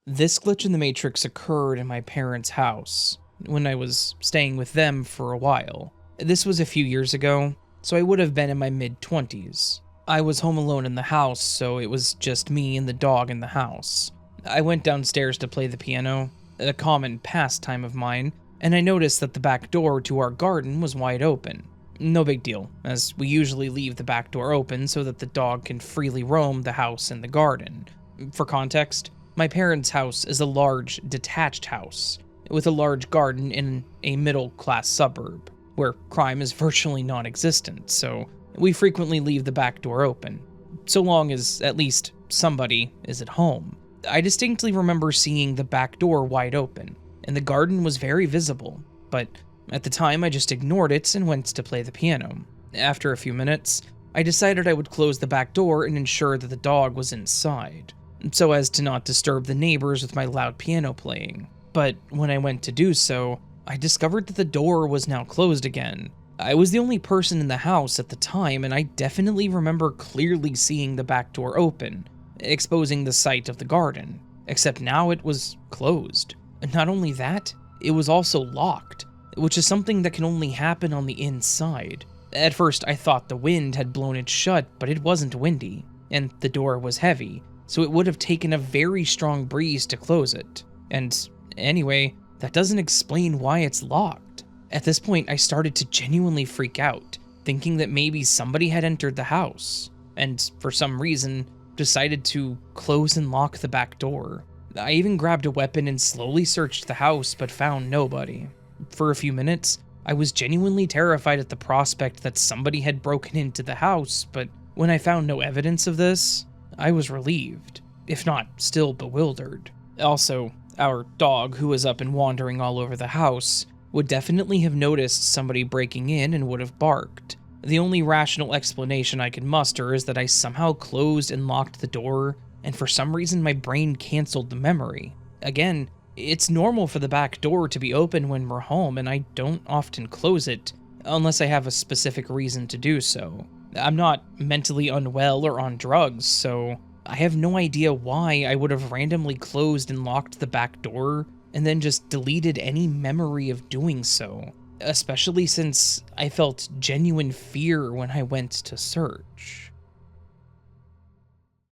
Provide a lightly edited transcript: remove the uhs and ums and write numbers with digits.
This glitch in the Matrix occurred in my parents' house when I was staying with them for a while. This was a few years ago, so I would have been in my mid-20s. I was home alone in the house, so it was just me and the dog in the house. I went downstairs to play the piano, a common pastime of mine, and I noticed that the back door to our garden was wide open. No big deal, as we usually leave the back door open so that the dog can freely roam the house and the garden. For context, my parents' house is a large, detached house, with a large garden in a middle-class suburb, where crime is virtually non-existent, so we frequently leave the back door open, so long as at least somebody is at home. I distinctly remember seeing the back door wide open, and the garden was very visible, but at the time I just ignored it and went to play the piano. After a few minutes, I decided I would close the back door and ensure that the dog was inside, so as to not disturb the neighbors with my loud piano playing. But when I went to do so, I discovered that the door was now closed again. I was the only person in the house at the time, and I definitely remember clearly seeing the back door open, exposing the sight of the garden, except now it was closed. Not only that, it was also locked, which is something that can only happen on the inside. At first I thought the wind had blown it shut, but it wasn't windy, and the door was heavy, so it would have taken a very strong breeze to close it. And anyway, that doesn't explain why it's locked. At this point, I started to genuinely freak out, thinking that maybe somebody had entered the house, and for some reason, decided to close and lock the back door. I even grabbed a weapon and slowly searched the house, but found nobody. For a few minutes, I was genuinely terrified at the prospect that somebody had broken into the house, but when I found no evidence of this, I was relieved, if not still bewildered. Also, our dog, who was up and wandering all over the house, would definitely have noticed somebody breaking in and would have barked. The only rational explanation I could muster is that I somehow closed and locked the door, and for some reason my brain canceled the memory. Again, it's normal for the back door to be open when we're home, and I don't often close it, unless I have a specific reason to do so. I'm not mentally unwell or on drugs, so I have no idea why I would have randomly closed and locked the back door and then just deleted any memory of doing so, especially since I felt genuine fear when I went to search.